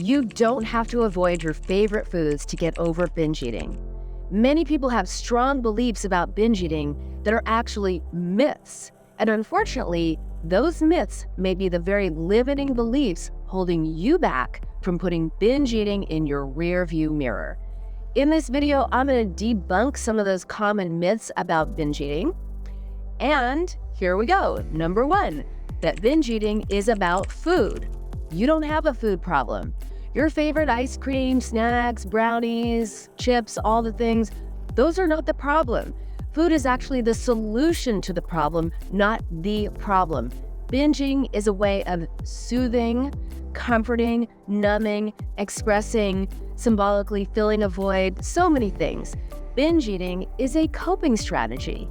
You don't have to avoid your favorite foods to get over binge eating. Many people have strong beliefs about binge eating that are actually myths. And unfortunately, those myths may be the very limiting beliefs holding you back from putting binge eating in your rearview mirror. In this video, I'm going to debunk some of those common myths about binge eating. And here we go. Number one, that binge eating is about food. You don't have a food problem. Your favorite ice cream, snacks, brownies, chips, all the things, those are not the problem. Food is actually the solution to the problem, not the problem. Binging is a way of soothing, comforting, numbing, expressing, symbolically filling a void, so many things. Binge eating is a coping strategy.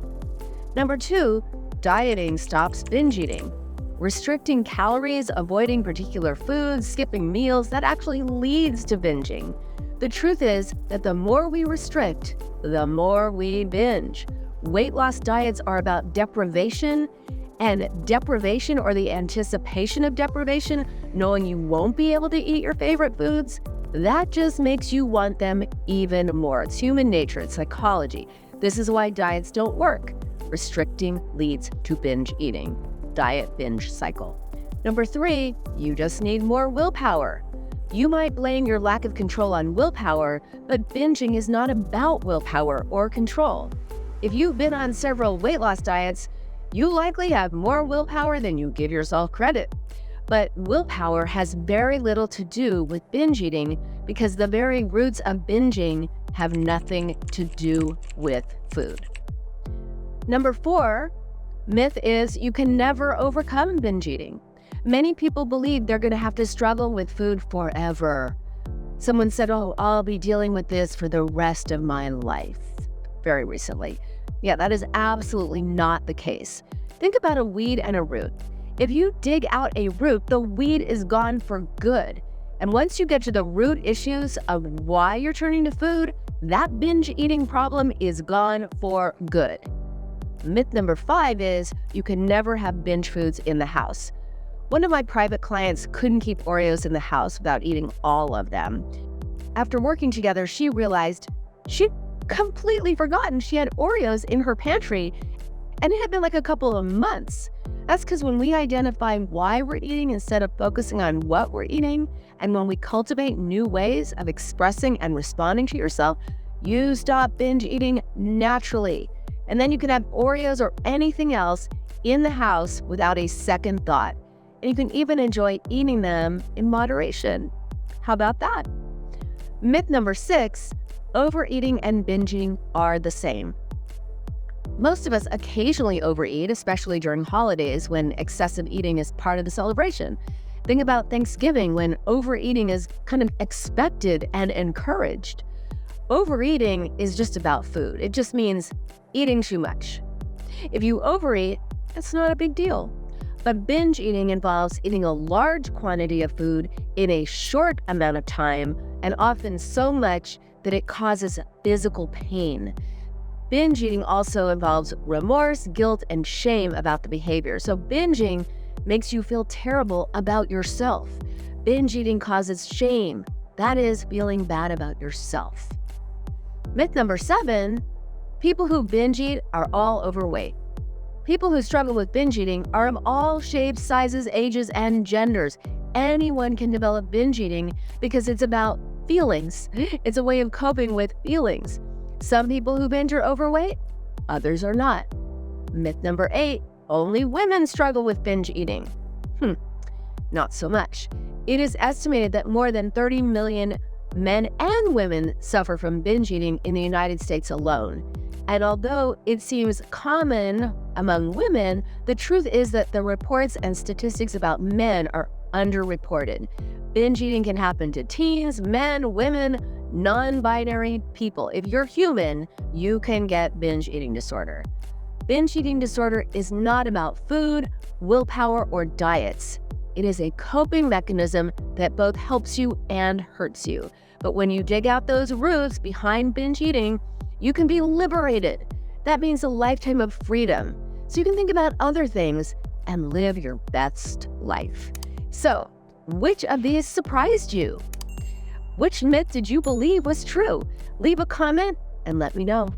Number two, dieting stops binge eating. Restricting calories, avoiding particular foods, skipping meals, that actually leads to binging. The truth is that the more we restrict, the more we binge. Weight loss diets are about deprivation, and deprivation, or the anticipation of deprivation, knowing you won't be able to eat your favorite foods, that just makes you want them even more. It's human nature, it's psychology. This is why diets don't work. Restricting leads to binge eating. Diet binge cycle. Number three, you just need more willpower. You might blame your lack of control on willpower, but binging is not about willpower or control. If you've been on several weight loss diets, you likely have more willpower than you give yourself credit. But willpower has very little to do with binge eating because the very roots of binging have nothing to do with food. Number four, myth is you can never overcome binge eating. Many people believe they're going to have to struggle with food forever. Someone said, "Oh, I'll be dealing with this for the rest of my life," very recently. Yeah, that is absolutely not the case. Think about a weed and a root. If you dig out a root, the weed is gone for good. And once you get to the root issues of why you're turning to food, that binge eating problem is gone for good. Myth number five is you can never have binge foods in the house. One of my private clients couldn't keep Oreos in the house without eating all of them. After working together, she realized she'd completely forgotten she had Oreos in her pantry, and it had been like a couple of months. That's because when we identify why we're eating instead of focusing on what we're eating, and when we cultivate new ways of expressing and responding to yourself, you stop binge eating naturally. And then you can have Oreos or anything else in the house without a second thought. And you can even enjoy eating them in moderation. How about that? Myth number six, overeating and binging are the same. Most of us occasionally overeat, especially during holidays when excessive eating is part of the celebration. Think about Thanksgiving when overeating is kind of expected and encouraged. Overeating is just about food. It just means eating too much. If you overeat, it's not a big deal. But binge eating involves eating a large quantity of food in a short amount of time, and often so much that it causes physical pain. Binge eating also involves remorse, guilt, and shame about the behavior. So binging makes you feel terrible about yourself. Binge eating causes shame. That is feeling bad about yourself. Myth number seven, people who binge eat are all overweight. People who struggle with binge eating are of all shapes, sizes, ages, and genders. Anyone can develop binge eating because it's about feelings. It's a way of coping with feelings. Some people who binge are overweight, others are not. Myth number eight, only women struggle with binge eating. Not so much. It is estimated that more than 30 million men and women suffer from binge eating in the United States alone. And although it seems common among women, the truth is that the reports and statistics about men are underreported. Binge eating can happen to teens, men, women, non-binary people. If you're human, you can get binge eating disorder. Binge eating disorder is not about food, willpower, or diets. It is a coping mechanism that both helps you and hurts you. But when you dig out those roots behind binge eating, you can be liberated. That means a lifetime of freedom. So you can think about other things and live your best life. So, which of these surprised you? Which myth did you believe was true? Leave a comment and let me know.